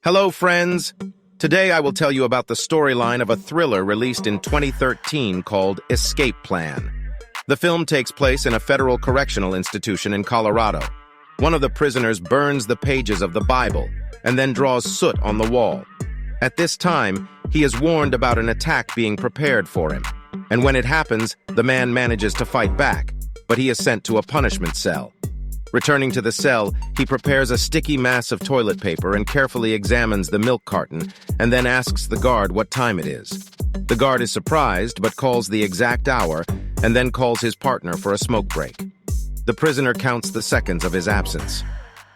Hello, friends! Today I will tell you about the storyline of a thriller released in 2013 called Escape Plan. The film takes place in a federal correctional institution in Colorado. One of the prisoners burns the pages of the Bible and then draws soot on the wall. At this time, he is warned about an attack being prepared for him. And when it happens, the man manages to fight back, but he is sent to a punishment cell. Returning to the cell, he prepares a sticky mass of toilet paper and carefully examines the milk carton and then asks the guard what time it is. The guard is surprised but calls the exact hour and then calls his partner for a smoke break. The prisoner counts the seconds of his absence.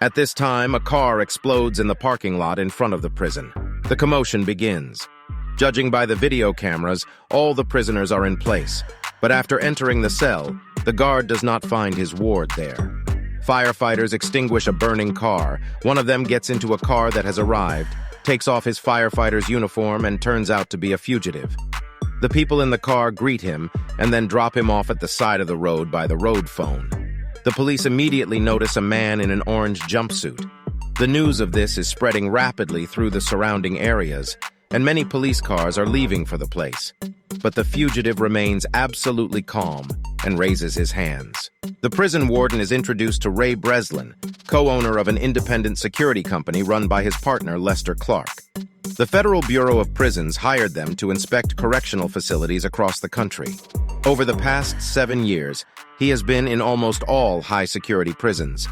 At this time, a car explodes in the parking lot in front of the prison. The commotion begins. Judging by the video cameras, all the prisoners are in place. But after entering the cell, the guard does not find his ward there. Firefighters extinguish a burning car. One of them gets into a car that has arrived, takes off his firefighter's uniform, and turns out to be a fugitive. The people in the car greet him and then drop him off at the side of the road by the road phone. The police immediately notice a man in an orange jumpsuit. The news of this is spreading rapidly through the surrounding areas, and many police cars are leaving for the place. But the fugitive remains absolutely calm and raises his hands. The prison warden is introduced to Ray Breslin, co-owner of an independent security company run by his partner Lester Clark. The Federal Bureau of Prisons hired them to inspect correctional facilities across the country. Over the past 7 years, he has been in almost all high-security prisons.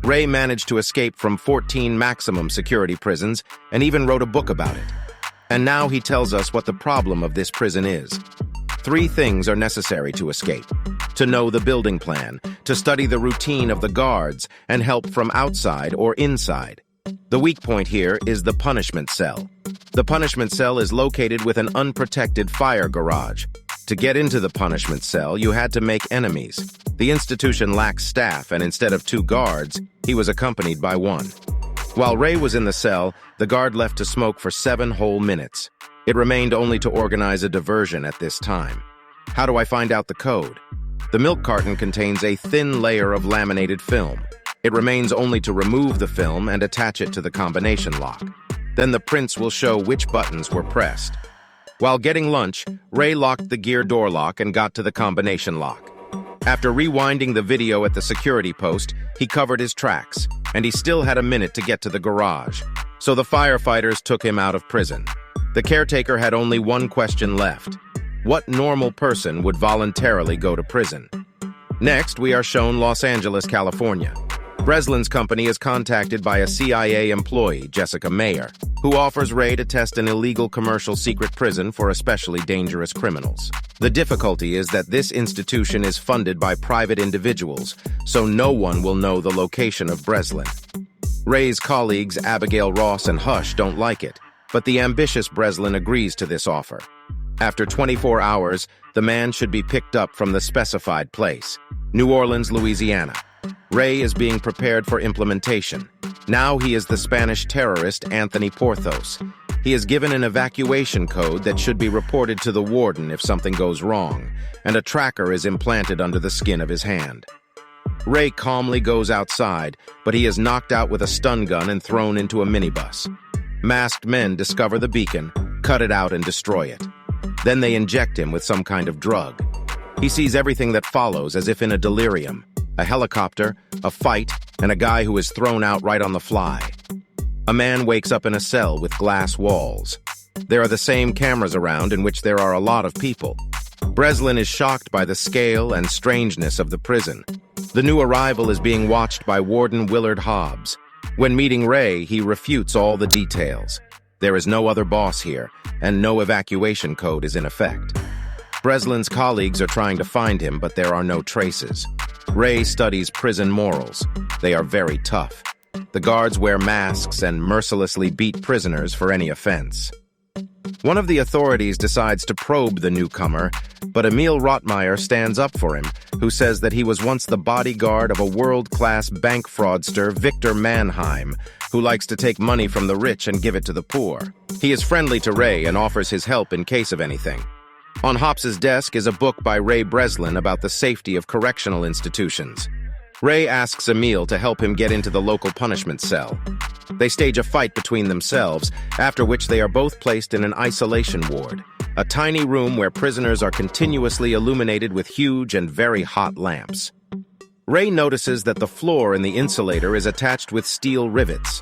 Ray managed to escape from 14 maximum security prisons and even wrote a book about it. And now he tells us what the problem of this prison is. 3 things are necessary to escape: to know the building plan, to study the routine of the guards, and help from outside or inside. The weak point here is the punishment cell. The punishment cell is located with an unprotected fire garage. To get into the punishment cell, you had to make enemies. The institution lacks staff, and instead of 2 guards, he was accompanied by 1. While Ray was in the cell, the guard left to smoke for 7 whole minutes. It remained only to organize a diversion at this time. How do I find out the code? The milk carton contains a thin layer of laminated film. It remains only to remove the film and attach it to the combination lock. Then the prints will show which buttons were pressed. While getting lunch, Ray locked the gear door lock and got to the combination lock. After rewinding the video at the security post, he covered his tracks, and he still had a minute to get to the garage. So the firefighters took him out of prison. The caretaker had only one question left: what normal person would voluntarily go to prison? Next, we are shown Los Angeles, California. Breslin's company is contacted by a CIA employee, Jessica Mayer, who offers Ray to test an illegal commercial secret prison for especially dangerous criminals. The difficulty is that this institution is funded by private individuals, so no one will know the location of Breslin. Ray's colleagues Abigail Ross and Hush don't like it, but the ambitious Breslin agrees to this offer. After 24 hours, the man should be picked up from the specified place, New Orleans, Louisiana. Ray is being prepared for implementation. Now he is the Spanish terrorist Anthony Porthos. He is given an evacuation code that should be reported to the warden if something goes wrong, and a tracker is implanted under the skin of his hand. Ray calmly goes outside, but he is knocked out with a stun gun and thrown into a minibus. Masked men discover the beacon, cut it out, and destroy it. Then they inject him with some kind of drug. He sees everything that follows as if in a delirium: a helicopter, a fight, and a guy who is thrown out right on the fly. A man wakes up in a cell with glass walls. There are the same cameras around in which there are a lot of people. Breslin is shocked by the scale and strangeness of the prison. The new arrival is being watched by Warden Willard Hobbs. When meeting Ray, he refutes all the details. There is no other boss here, and no evacuation code is in effect. Breslin's colleagues are trying to find him, but there are no traces. Ray studies prison morals. They are very tough. The guards wear masks and mercilessly beat prisoners for any offense. One of the authorities decides to probe the newcomer, but Emil Rottmayer stands up for him, who says that he was once the bodyguard of a world-class bank fraudster, Victor Mannheim, who likes to take money from the rich and give it to the poor. He is friendly to Ray and offers his help in case of anything. On Hobbs's desk is a book by Ray Breslin about the safety of correctional institutions. Ray asks Emil to help him get into the local punishment cell. They stage a fight between themselves, after which they are both placed in an isolation ward, a tiny room where prisoners are continuously illuminated with huge and very hot lamps. Ray notices that the floor in the insulator is attached with steel rivets.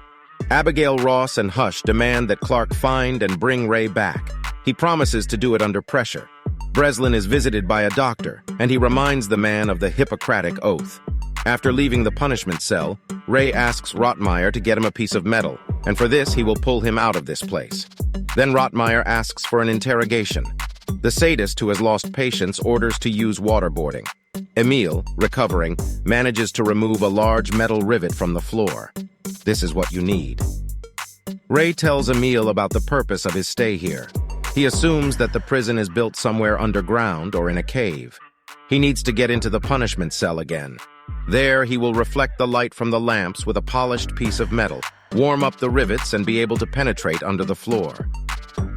Abigail Ross and Hush demand that Clark find and bring Ray back. He promises to do it under pressure. Breslin is visited by a doctor, and he reminds the man of the Hippocratic Oath. After leaving the punishment cell, Ray asks Rottmayer to get him a piece of metal, and for this he will pull him out of this place. Then Rottmayer asks for an interrogation. The sadist who has lost patience orders to use waterboarding. Emil, recovering, manages to remove a large metal rivet from the floor. This is what you need. Ray tells Emil about the purpose of his stay here. He assumes that the prison is built somewhere underground or in a cave. He needs to get into the punishment cell again. There, he will reflect the light from the lamps with a polished piece of metal, warm up the rivets, and be able to penetrate under the floor.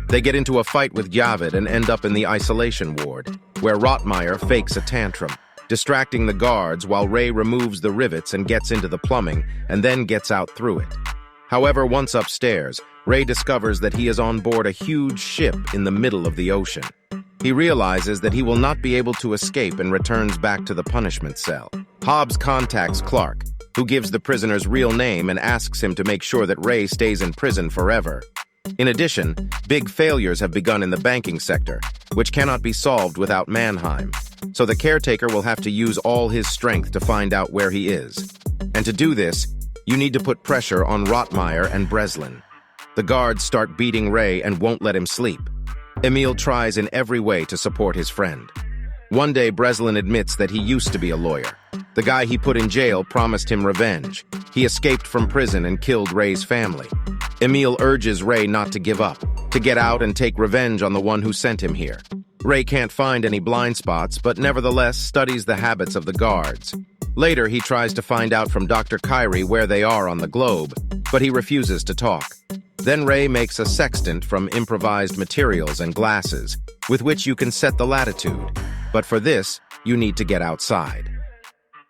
They get into a fight with Javid and end up in the isolation ward, where Rottmayer fakes a tantrum, distracting the guards while Ray removes the rivets and gets into the plumbing, and then gets out through it. However, once upstairs, Ray discovers that he is on board a huge ship in the middle of the ocean. He realizes that he will not be able to escape and returns back to the punishment cell. Hobbs contacts Clark, who gives the prisoner's real name and asks him to make sure that Ray stays in prison forever. In addition, big failures have begun in the banking sector, which cannot be solved without Mannheim, so the caretaker will have to use all his strength to find out where he is. And to do this, you need to put pressure on Rottmayer and Breslin. The guards start beating Ray and won't let him sleep. Emil tries in every way to support his friend. One day, Breslin admits that he used to be a lawyer. The guy he put in jail promised him revenge. He escaped from prison and killed Ray's family. Emil urges Ray not to give up, to get out and take revenge on the one who sent him here. Ray can't find any blind spots, but nevertheless studies the habits of the guards. Later, he tries to find out from Dr. Kyrie where they are on the globe, but he refuses to talk. Then Ray makes a sextant from improvised materials and glasses, with which you can set the latitude. But for this, you need to get outside.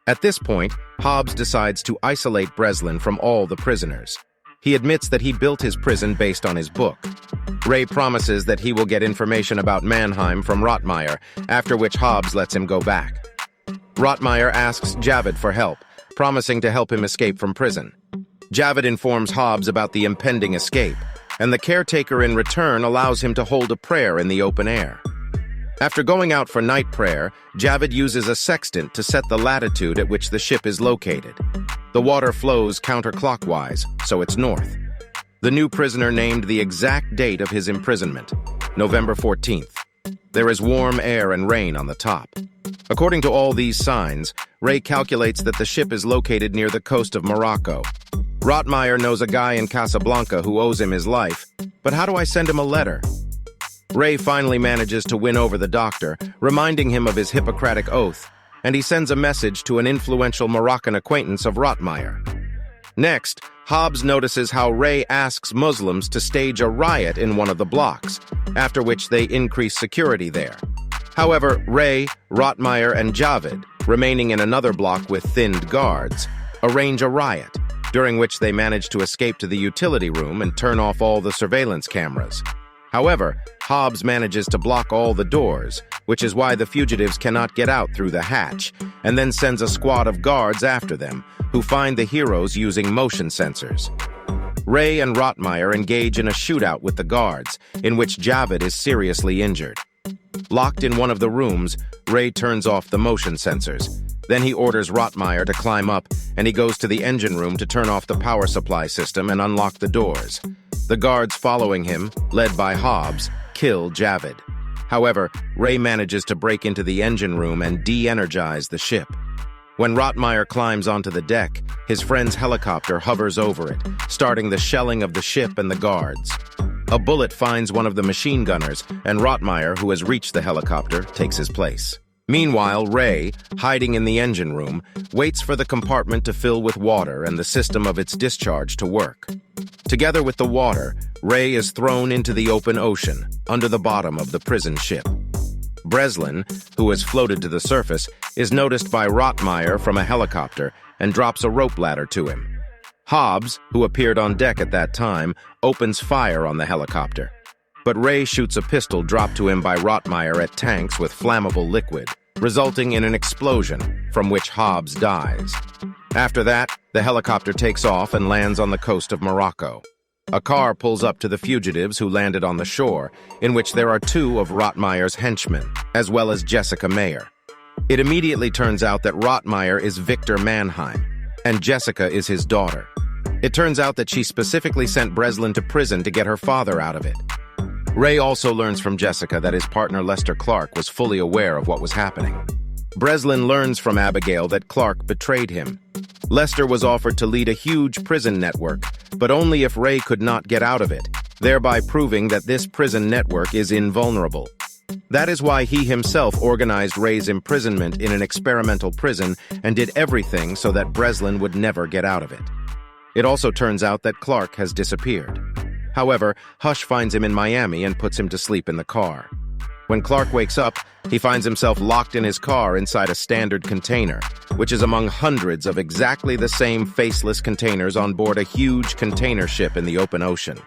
At this point, Hobbs decides to isolate Breslin from all the prisoners. He admits that he built his prison based on his book. Ray promises that he will get information about Mannheim from Rottmayer, after which Hobbs lets him go back. Rottmayer asks Javid for help, promising to help him escape from prison. Javid informs Hobbs about the impending escape, and the caretaker in return allows him to hold a prayer in the open air. After going out for night prayer, Javid uses a sextant to set the latitude at which the ship is located. The water flows counterclockwise, so it's north. The new prisoner named the exact date of his imprisonment, November 14th. There is warm air and rain on the top. According to all these signs, Ray calculates that the ship is located near the coast of Morocco. Rottmayer knows a guy in Casablanca who owes him his life, but how do I send him a letter? Ray finally manages to win over the doctor, reminding him of his Hippocratic Oath, and he sends a message to an influential Moroccan acquaintance of Rottmayer. Next, Hobbs notices how Ray asks Muslims to stage a riot in one of the blocks, after which they increase security there. However, Ray, Rottmayer, and Javid, remaining in another block with thinned guards, arrange a riot, during which they manage to escape to the utility room and turn off all the surveillance cameras. However, Hobbs manages to block all the doors, which is why the fugitives cannot get out through the hatch, and then sends a squad of guards after them, who find the heroes using motion sensors. Ray and Rottmayer engage in a shootout with the guards, in which Javid is seriously injured. Locked in one of the rooms, Ray turns off the motion sensors. Then he orders Rottmayer to climb up, and he goes to the engine room to turn off the power supply system and unlock the doors. The guards following him, led by Hobbs, kill Javid. However, Ray manages to break into the engine room and de-energize the ship. When Rottmayer climbs onto the deck, his friend's helicopter hovers over it, starting the shelling of the ship and the guards. A bullet finds one of the machine gunners, and Rottmayer, who has reached the helicopter, takes his place. Meanwhile, Ray, hiding in the engine room, waits for the compartment to fill with water and the system of its discharge to work. Together with the water, Ray is thrown into the open ocean, under the bottom of the prison ship. Breslin, who has floated to the surface, is noticed by Rottmayer from a helicopter and drops a rope ladder to him. Hobbs, who appeared on deck at that time, opens fire on the helicopter. But Ray shoots a pistol dropped to him by Rottmayer at tanks with flammable liquid, resulting in an explosion, from which Hobbs dies. After that, the helicopter takes off and lands on the coast of Morocco. A car pulls up to the fugitives who landed on the shore, in which there are two of Rottmayer's henchmen, as well as Jessica Mayer. It immediately turns out that Rottmayer is Victor Mannheim, and Jessica is his daughter. It turns out that she specifically sent Breslin to prison to get her father out of it. Ray also learns from Jessica that his partner Lester Clark was fully aware of what was happening. Breslin learns from Abigail that Clark betrayed him. Lester was offered to lead a huge prison network, but only if Ray could not get out of it, thereby proving that this prison network is invulnerable. That is why he himself organized Ray's imprisonment in an experimental prison and did everything so that Breslin would never get out of it. It also turns out that Clark has disappeared. However, Hush finds him in Miami and puts him to sleep in the car. When Clark wakes up, he finds himself locked in his car inside a standard container, which is among hundreds of exactly the same faceless containers on board a huge container ship in the open ocean.